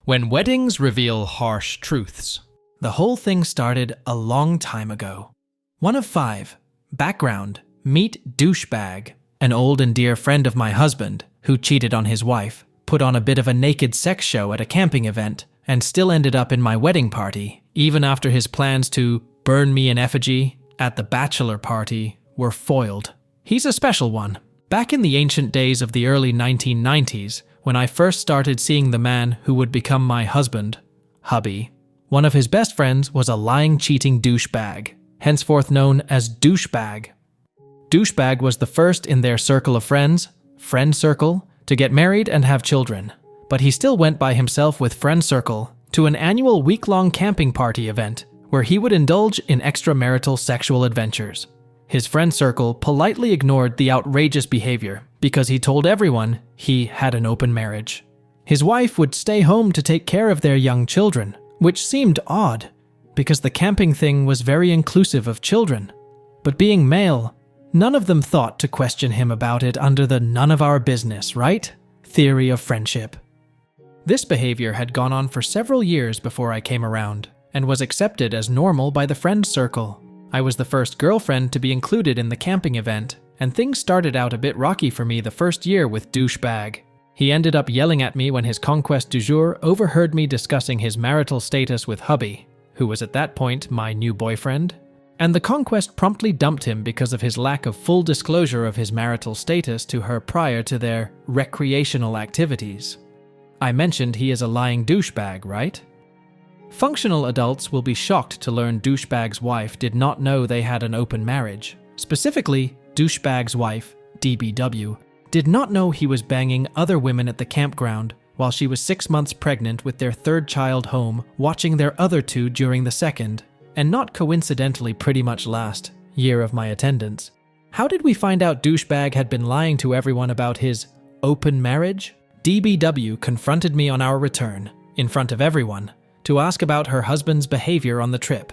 When weddings reveal harsh truths. The whole thing started a long time ago. One of 5. Background: meet douchebag, an old and dear friend of my husband who cheated on his wife, put on a bit of a naked sex show at a camping event, and still ended up in my wedding party, even after his plans to burn me in effigy at the bachelor party were foiled. He's a special one. Back in the ancient days of the early 1990s, when I first started seeing the man who would become my husband, hubby, one of his best friends was a lying, cheating douchebag, henceforth known as douchebag. Douchebag was the first in their circle of friends, friend circle, to get married and have children, but he still went by himself with friend circle to an annual week-long camping party event where he would indulge in extramarital sexual adventures. His friend circle politely ignored the outrageous behavior because he told everyone he had an open marriage. His wife would stay home to take care of their young children, which seemed odd because the camping thing was very inclusive of children. But being male, none of them thought to question him about it under the none of our business, right? Theory of friendship. This behavior had gone on for several years before I came around and was accepted as normal by the friend circle. I was the first girlfriend to be included in the camping event, and things started out a bit rocky for me the first year with douchebag. He ended up yelling at me when his conquest du jour overheard me discussing his marital status with hubby, who was at that point my new boyfriend, and the conquest promptly dumped him because of his lack of full disclosure of his marital status to her prior to their recreational activities. I mentioned he is a lying douchebag, right? Functional adults will be shocked to learn douchebag's wife did not know they had an open marriage. Specifically, douchebag's wife, DBW, did not know he was banging other women at the campground while she was 6 months pregnant with their 3rd child home, watching their other 2 during the 2nd, and not coincidentally pretty much last year of my attendance. How did we find out douchebag had been lying to everyone about his open marriage? DBW confronted me on our return, in front of everyone, to ask about her husband's behavior on the trip.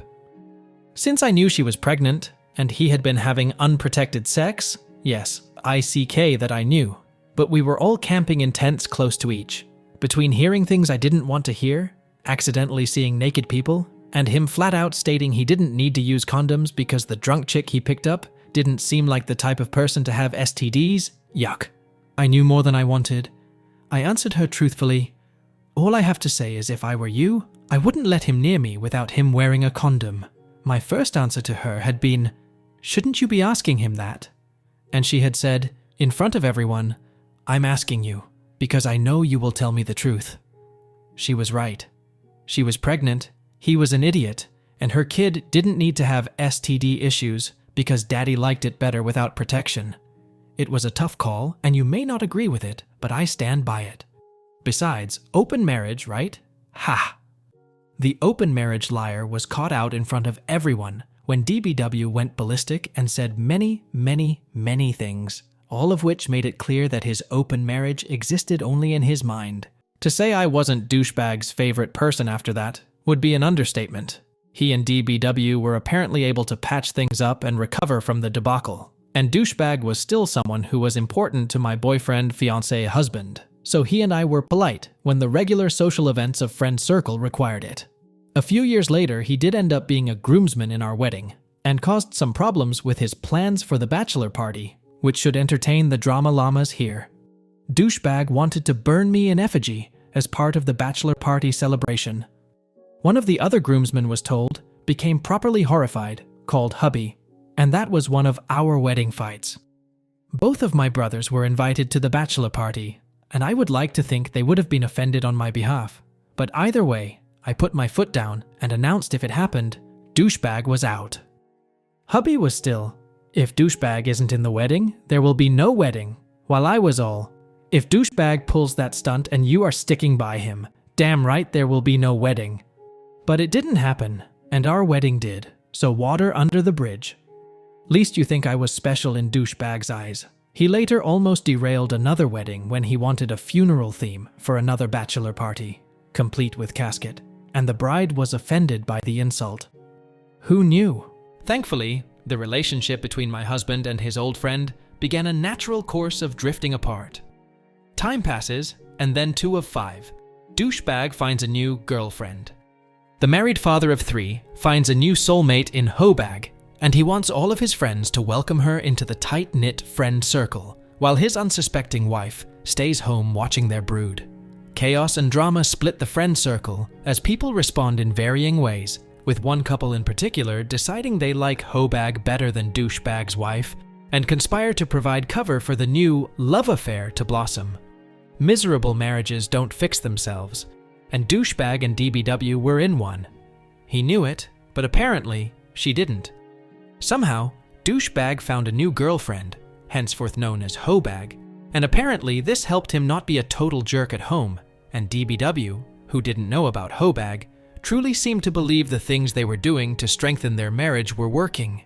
Since I knew she was pregnant, and he had been having unprotected sex, yes, ICK that I knew, but we were all camping in tents close to each. Between hearing things I didn't want to hear, accidentally seeing naked people, and him flat out stating he didn't need to use condoms because the drunk chick he picked up didn't seem like the type of person to have STDs, yuck. I knew more than I wanted. I answered her truthfully, "All I have to say is if I were you, I wouldn't let him near me without him wearing a condom." My first answer to her had been, "Shouldn't you be asking him that?" And she had said, in front of everyone, "I'm asking you, because I know you will tell me the truth." She was right. She was pregnant, he was an idiot, and her kid didn't need to have STD issues because daddy liked it better without protection. It was a tough call, and you may not agree with it, but I stand by it. Besides, open marriage, right? Ha! The open marriage liar was caught out in front of everyone when DBW went ballistic and said many, many, many things, all of which made it clear that his open marriage existed only in his mind. To say I wasn't douchebag's favorite person after that would be an understatement. He and DBW were apparently able to patch things up and recover from the debacle, and douchebag was still someone who was important to my boyfriend, fiancé, husband, so he and I were polite when the regular social events of friend circle required it. A few years later, he did end up being a groomsman in our wedding, and caused some problems with his plans for the bachelor party, which should entertain the drama llamas here. Douchebag wanted to burn me in effigy as part of the bachelor party celebration. One of the other groomsmen was told, became properly horrified, called hubby, and that was one of our wedding fights. Both of my brothers were invited to the bachelor party, and I would like to think they would have been offended on my behalf. But either way, I put my foot down and announced if it happened, douchebag was out. Hubby was still, "If douchebag isn't in the wedding, there will be no wedding," while I was all, "If douchebag pulls that stunt and you are sticking by him, damn right there will be no wedding." But it didn't happen, and our wedding did, so water under the bridge. Least you think I was special in douchebag's eyes. He later almost derailed another wedding when he wanted a funeral theme for another bachelor party, complete with casket, and the bride was offended by the insult. Who knew? Thankfully, the relationship between my husband and his old friend began a natural course of drifting apart. Time passes, and then 2 of 5. Douchebag finds a new girlfriend. The married father of 3 finds a new soulmate in Hobag, and he wants all of his friends to welcome her into the tight-knit friend circle, while his unsuspecting wife stays home watching their brood. Chaos and drama split the friend circle as people respond in varying ways, with one couple in particular deciding they like Hobag better than Douchebag's wife and conspire to provide cover for the new love affair to blossom. Miserable marriages don't fix themselves, and Douchebag and DBW were in one. He knew it, but apparently she didn't. Somehow, Douchebag found a new girlfriend, henceforth known as Hobag, and apparently this helped him not be a total jerk at home, and DBW, who didn't know about Hobag, truly seemed to believe the things they were doing to strengthen their marriage were working.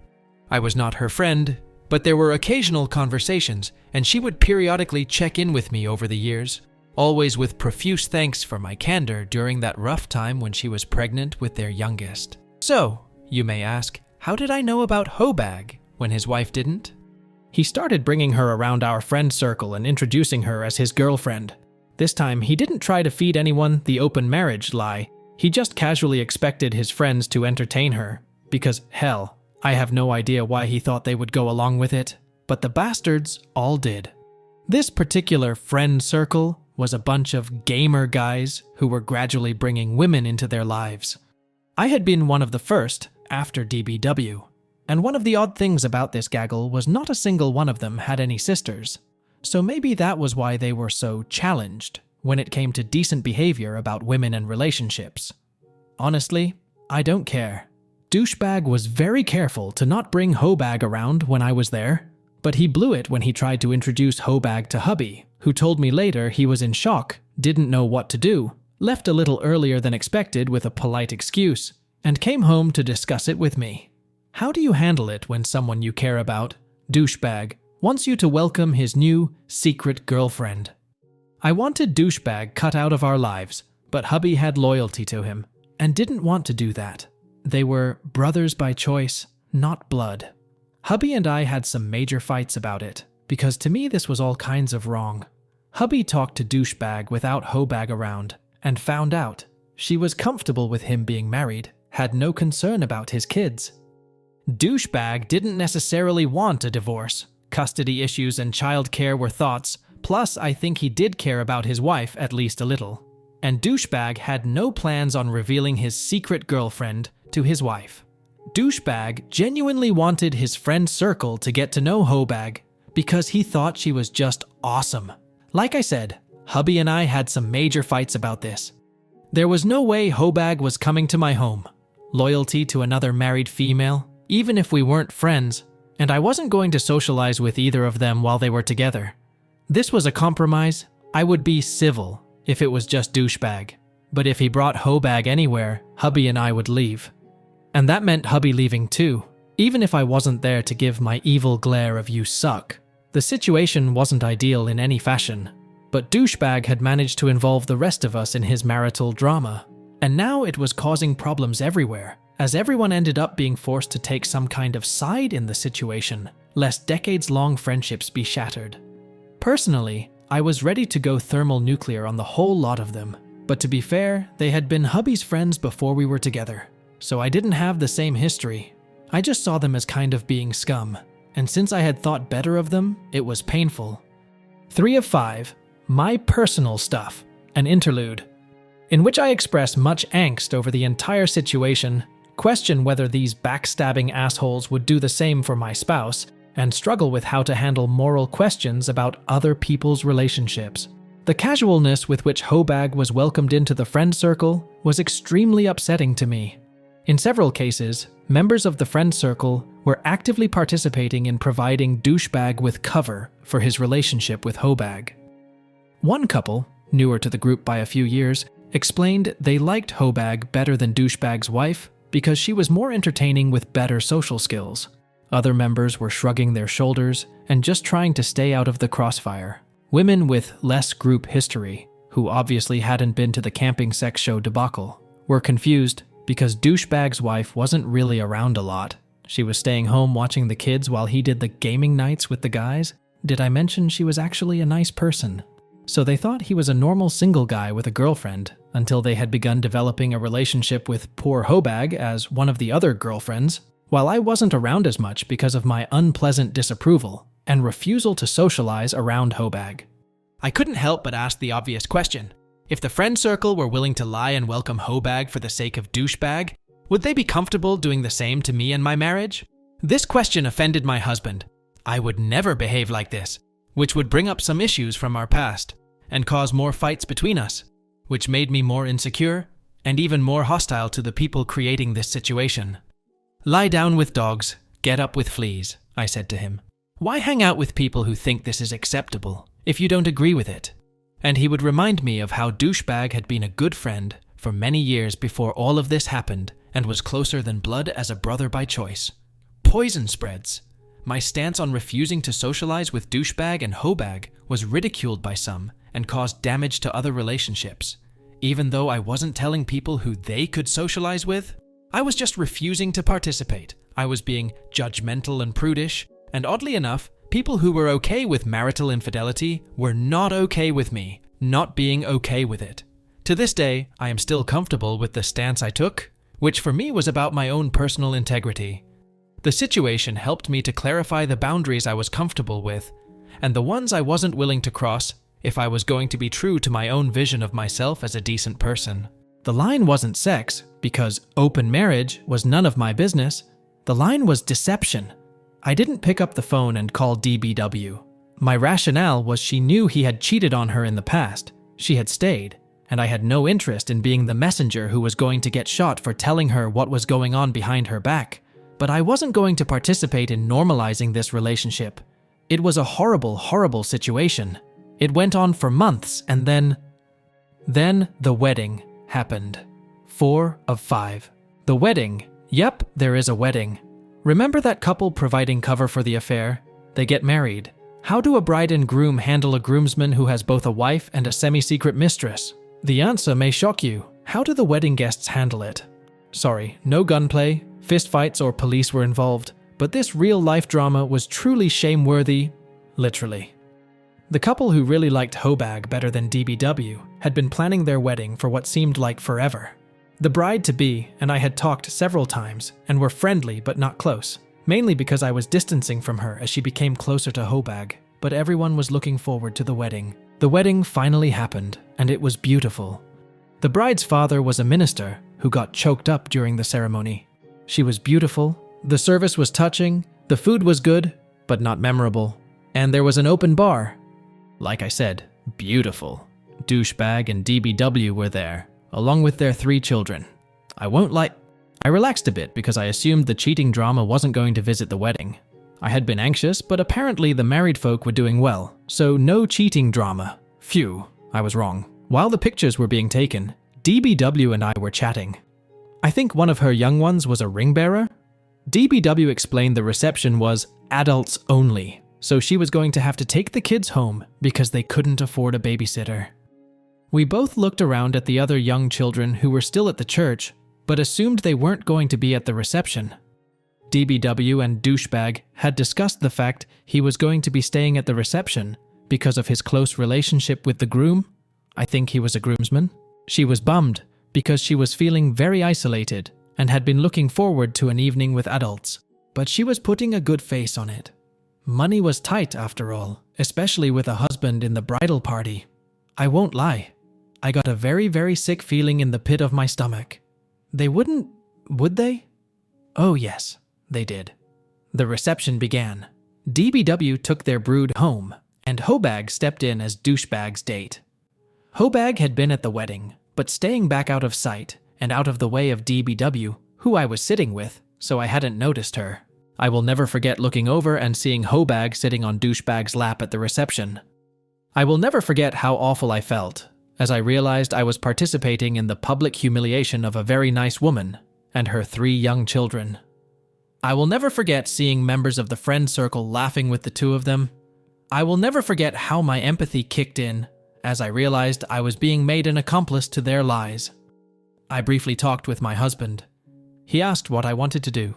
I was not her friend, but there were occasional conversations, and she would periodically check in with me over the years, always with profuse thanks for my candor during that rough time when she was pregnant with their youngest. So, you may ask, how did I know about Hobag when his wife didn't? He started bringing her around our friend circle and introducing her as his girlfriend. This time, he didn't try to feed anyone the open marriage lie. He just casually expected his friends to entertain her, because hell, I have no idea why he thought they would go along with it, but the bastards all did. This particular friend circle was a bunch of gamer guys who were gradually bringing women into their lives. I had been one of the first after DBW, and one of the odd things about this gaggle was not a single one of them had any sisters, so maybe that was why they were so challenged when it came to decent behavior about women and relationships. Honestly, I don't care. Douchebag was very careful to not bring Hobag around when I was there, but he blew it when he tried to introduce Hobag to hubby, who told me later he was in shock, didn't know what to do, left a little earlier than expected with a polite excuse, and came home to discuss it with me. How do you handle it when someone you care about, Douchebag, wants you to welcome his new secret girlfriend? I wanted Douchebag cut out of our lives, but hubby had loyalty to him, and didn't want to do that. They were brothers by choice, not blood. Hubby and I had some major fights about it, because to me this was all kinds of wrong. Hubby talked to Douchebag without Hobag around, and found out she was comfortable with him being married, had no concern about his kids. Douchebag didn't necessarily want a divorce. Custody issues and childcare were thoughts, plus I think he did care about his wife at least a little. And Douchebag had no plans on revealing his secret girlfriend to his wife. Douchebag genuinely wanted his friend circle to get to know Hobag because he thought she was just awesome. Like I said, hubby and I had some major fights about this. There was no way Hobag was coming to my home. Loyalty to another married female, even if we weren't friends, and I wasn't going to socialize with either of them while they were together. This was a compromise. I would be civil if it was just Douchebag, but if he brought Hobag anywhere, hubby and I would leave. And that meant hubby leaving too, even if I wasn't there to give my evil glare of "you suck." The situation wasn't ideal in any fashion, but Douchebag had managed to involve the rest of us in his marital drama, and now it was causing problems everywhere, as everyone ended up being forced to take some kind of side in the situation, lest decades-long friendships be shattered. Personally, I was ready to go thermal-nuclear on the whole lot of them, but to be fair, they had been hubby's friends before we were together, so I didn't have the same history. I just saw them as kind of being scum, and since I had thought better of them, it was painful. 3 of 5, my personal stuff, an interlude, in which I express much angst over the entire situation, question whether these backstabbing assholes would do the same for my spouse, and struggle with how to handle moral questions about other people's relationships. The casualness with which Hobag was welcomed into the friend circle was extremely upsetting to me. In several cases, members of the friend circle were actively participating in providing Douchebag with cover for his relationship with Hobag. One couple, newer to the group by a few years, explained they liked Hobag better than Douchebag's wife because she was more entertaining with better social skills. Other members were shrugging their shoulders and just trying to stay out of the crossfire. Women with less group history, who obviously hadn't been to the camping sex show debacle, were confused because Douchebag's wife wasn't really around a lot. She was staying home watching the kids while he did the gaming nights with the guys. Did I mention she was actually a nice person? So they thought he was a normal single guy with a girlfriend, until they had begun developing a relationship with poor Hobag as one of the other girlfriends, while I wasn't around as much because of my unpleasant disapproval and refusal to socialize around Hobag. I couldn't help but ask the obvious question. If the friend circle were willing to lie and welcome Hobag for the sake of douchebag, would they be comfortable doing the same to me and my marriage? This question offended my husband. I would never behave like this, which would bring up some issues from our past and cause more fights between us, which made me more insecure and even more hostile to the people creating this situation. Lie down with dogs, get up with fleas, I said to him. Why hang out with people who think this is acceptable if you don't agree with it? And he would remind me of how douchebag had been a good friend for many years before all of this happened and was closer than blood as a brother by choice. Poison spreads. My stance on refusing to socialize with douchebag and Hobag was ridiculed by some and caused damage to other relationships. Even though I wasn't telling people who they could socialize with, I was just refusing to participate. I was being judgmental and prudish, and oddly enough, people who were okay with marital infidelity were not okay with me not being okay with it. To this day, I am still comfortable with the stance I took, which for me was about my own personal integrity. The situation helped me to clarify the boundaries I was comfortable with, and the ones I wasn't willing to cross if I was going to be true to my own vision of myself as a decent person. The line wasn't sex, because open marriage was none of my business. The line was deception. I didn't pick up the phone and call DBW. My rationale was she knew he had cheated on her in the past. She had stayed, and I had no interest in being the messenger who was going to get shot for telling her what was going on behind her back. But I wasn't going to participate in normalizing this relationship. It was a horrible, horrible situation. It went on for months, and then the wedding happened. 4 of 5. The wedding. Yep, there is a wedding. Remember that couple providing cover for the affair? They get married. How do a bride and groom handle a groomsman who has both a wife and a semi-secret mistress? The answer may shock you. How do the wedding guests handle it? Sorry, no gunplay, fistfights, or police were involved, but this real-life drama was truly shame-worthy, literally. The couple who really liked Hobag better than DBW had been planning their wedding for what seemed like forever. The bride-to-be and I had talked several times and were friendly but not close, mainly because I was distancing from her as she became closer to Hobag, but everyone was looking forward to the wedding. The wedding finally happened, and it was beautiful. The bride's father was a minister who got choked up during the ceremony. She was beautiful, the service was touching, the food was good, but not memorable, and there was an open bar. Like I said, beautiful. Douchebag and DBW were there, along with their 3 children. I won't lie, I relaxed a bit because I assumed the cheating drama wasn't going to visit the wedding. I had been anxious, but apparently the married folk were doing well, so no cheating drama. Phew, I was wrong. While the pictures were being taken, DBW and I were chatting. I think one of her young ones was a ring bearer. DBW explained the reception was adults only, so she was going to have to take the kids home because they couldn't afford a babysitter. We both looked around at the other young children who were still at the church, but assumed they weren't going to be at the reception. DBW and Douchebag had discussed the fact he was going to be staying at the reception because of his close relationship with the groom. I think he was a groomsman. She was bummed because she was feeling very isolated and had been looking forward to an evening with adults, but she was putting a good face on it. Money was tight after all, especially with a husband in the bridal party. I won't lie. I got a very, very sick feeling in the pit of my stomach. They wouldn't, would they? Oh yes, they did. The reception began. DBW took their brood home, and Hobag stepped in as Douchebag's date. Hobag had been at the wedding, but staying back out of sight and out of the way of DBW, who I was sitting with, so I hadn't noticed her. I will never forget looking over and seeing Hobag sitting on Douchebag's lap at the reception. I will never forget how awful I felt, as I realized I was participating in the public humiliation of a very nice woman and her 3 young children. I will never forget seeing members of the friend circle laughing with the 2 of them. I will never forget how my empathy kicked in as I realized I was being made an accomplice to their lies. I briefly talked with my husband. He asked what I wanted to do.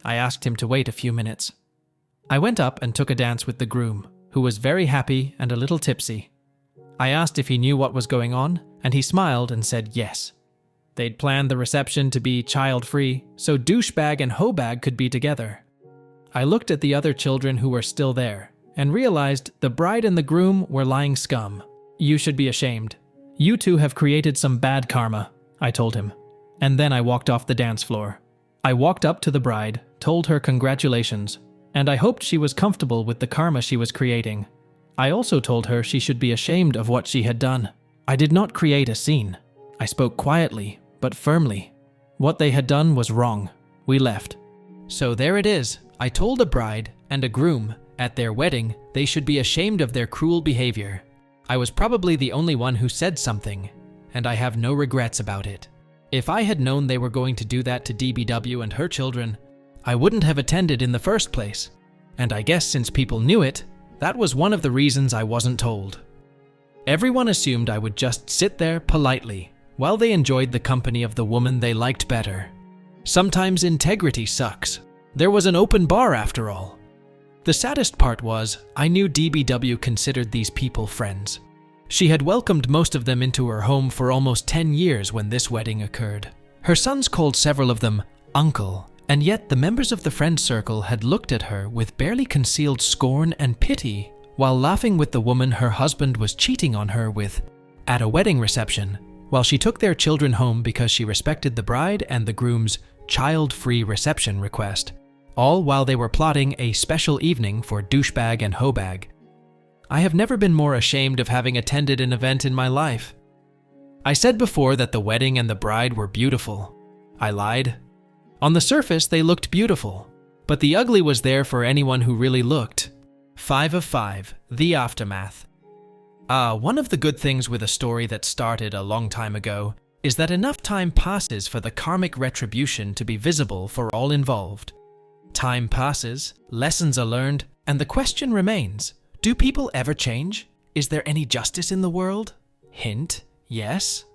I asked him to wait a few minutes. I went up and took a dance with the groom, who was very happy and a little tipsy. I asked if he knew what was going on, and he smiled and said yes. They'd planned the reception to be child-free, so douchebag and hoebag could be together. I looked at the other children who were still there, and realized the bride and the groom were lying scum. You should be ashamed. You two have created some bad karma, I told him. And then I walked off the dance floor. I walked up to the bride, told her congratulations, and I hoped she was comfortable with the karma she was creating. I also told her she should be ashamed of what she had done. I did not create a scene. I spoke quietly, but firmly. What they had done was wrong. We left. So there it is. I told a bride and a groom at their wedding they should be ashamed of their cruel behavior. I was probably the only one who said something, and I have no regrets about it. If I had known they were going to do that to DBW and her children, I wouldn't have attended in the first place. And I guess since people knew it, that was one of the reasons I wasn't told. Everyone assumed I would just sit there politely while they enjoyed the company of the woman they liked better. Sometimes integrity sucks. There was an open bar after all. The saddest part was, I knew DBW considered these people friends. She had welcomed most of them into her home for almost 10 years when this wedding occurred. Her sons called several of them uncle, and yet the members of the friend circle had looked at her with barely concealed scorn and pity while laughing with the woman her husband was cheating on her with at a wedding reception, while she took their children home because she respected the bride and the groom's child-free reception request, all while they were plotting a special evening for douchebag and hoebag. I have never been more ashamed of having attended an event in my life. I said before that the wedding and the bride were beautiful. I lied. On the surface, they looked beautiful, but the ugly was there for anyone who really looked. 5 of 5, the aftermath. One of the good things with a story that started a long time ago is that enough time passes for the karmic retribution to be visible for all involved. Time passes, lessons are learned, and the question remains, do people ever change? Is there any justice in the world? Hint, yes.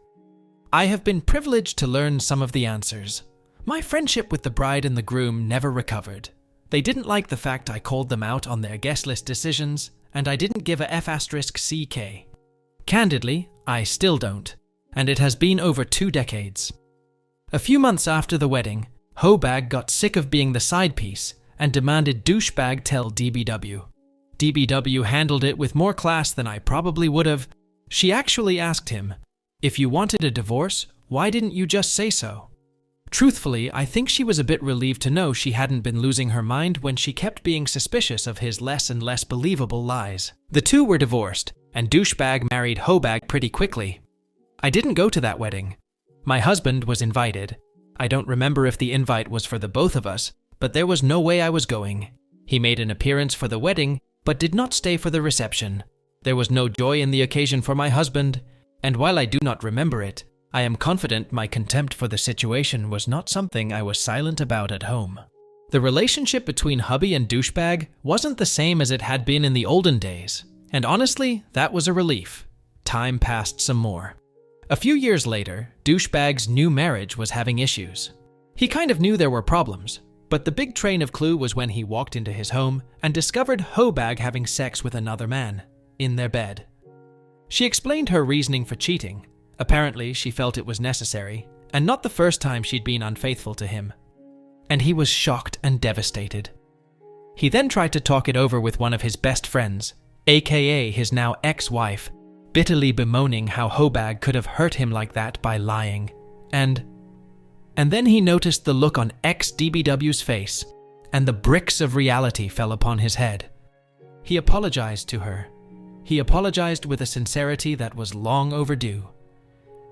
I have been privileged to learn some of the answers. My friendship with the bride and the groom never recovered. They didn't like the fact I called them out on their guest list decisions, and I didn't give a F***CK. Candidly, I still don't, and it has been over 2 decades. A few months after the wedding, hoebag got sick of being the side piece and demanded douchebag tell DBW. DBW handled it with more class than I probably would have. She actually asked him, "If you wanted a divorce, why didn't you just say so?" Truthfully, I think she was a bit relieved to know she hadn't been losing her mind when she kept being suspicious of his less and less believable lies. The two were divorced, and douchebag married hoebag pretty quickly. I didn't go to that wedding. My husband was invited. I don't remember if the invite was for the both of us, but there was no way I was going. He made an appearance for the wedding, but did not stay for the reception. There was no joy in the occasion for my husband, and while I do not remember it, I am confident my contempt for the situation was not something I was silent about at home. The relationship between hubby and douchebag wasn't the same as it had been in the olden days, and honestly, that was a relief. Time passed some more. A few years later, douchebag's new marriage was having issues. He kind of knew there were problems, but the big train of clue was when he walked into his home and discovered hoebag having sex with another man, in their bed. She explained her reasoning for cheating. Apparently, she felt it was necessary, and not the first time she'd been unfaithful to him. And he was shocked and devastated. He then tried to talk it over with one of his best friends, aka his now ex-wife, bitterly bemoaning how hoebag could have hurt him like that by lying. And then he noticed the look on ex-DBW's face, and the bricks of reality fell upon his head. He apologized to her. He apologized with a sincerity that was long overdue.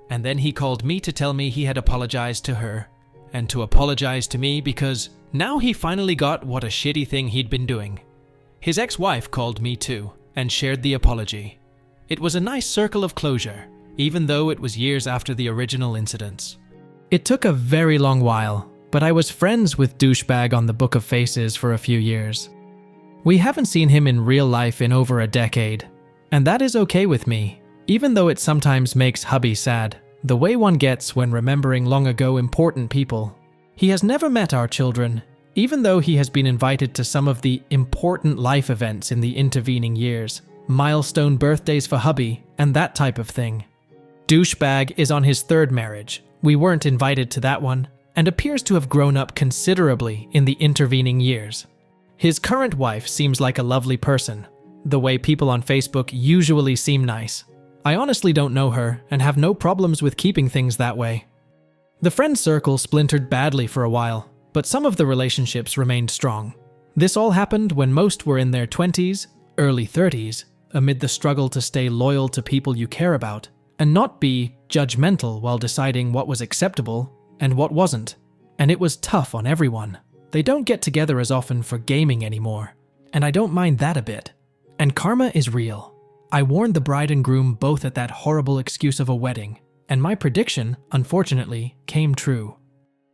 And then he called me to tell me he had apologized to her, and to apologize to me because now he finally got what a shitty thing he'd been doing. His ex-wife called me too, and shared the apology. It was a nice circle of closure, even though it was years after the original incidents. It took a very long while, but I was friends with douchebag on the Book of Faces for a few years. We haven't seen him in real life in over a decade, and that is okay with me. Even though it sometimes makes hubby sad, the way one gets when remembering long ago important people. He has never met our children, even though he has been invited to some of the important life events in the intervening years, milestone birthdays for hubby, and that type of thing. Douchebag is on his third marriage. We weren't invited to that one, and appears to have grown up considerably in the intervening years. His current wife seems like a lovely person, the way people on Facebook usually seem nice. I honestly don't know her and have no problems with keeping things that way. The friend circle splintered badly for a while, but some of the relationships remained strong. This all happened when most were in their 20s, early 30s, amid the struggle to stay loyal to people you care about and not be judgmental while deciding what was acceptable and what wasn't. And it was tough on everyone. They don't get together as often for gaming anymore, and I don't mind that a bit. And karma is real. I warned the bride and groom both at that horrible excuse of a wedding, and my prediction, unfortunately, came true.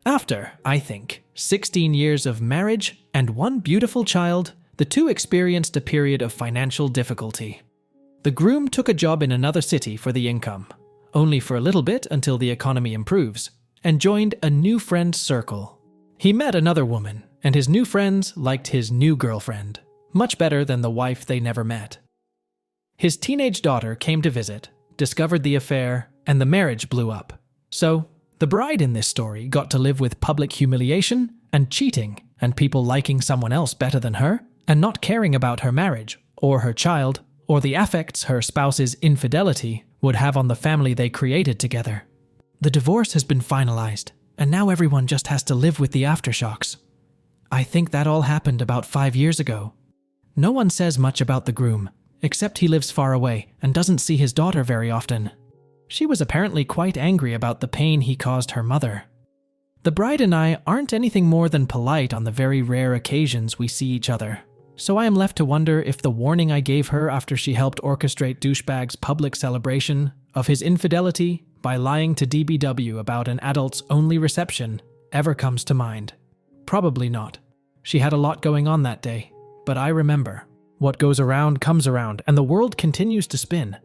After, I think, 16 years of marriage and one beautiful child, the two experienced a period of financial difficulty. The groom took a job in another city for the income, only for a little bit until the economy improves, and joined a new friend circle. He met another woman, and his new friends liked his new girlfriend, much better than the wife they never met. His teenage daughter came to visit, discovered the affair, and the marriage blew up. So, the bride in this story got to live with public humiliation and cheating and people liking someone else better than her and not caring about her marriage or her child or the effects her spouse's infidelity would have on the family they created together. The divorce has been finalized, and now everyone just has to live with the aftershocks. I think that all happened about 5 years ago. No one says much about the groom, except he lives far away and doesn't see his daughter very often. She was apparently quite angry about the pain he caused her mother. The bride and I aren't anything more than polite on the very rare occasions we see each other, so I am left to wonder if the warning I gave her after she helped orchestrate Douchebag's public celebration of his infidelity by lying to DBW about an adults-only reception ever comes to mind. Probably not. She had a lot going on that day, but I remember. What goes around comes around, and the world continues to spin.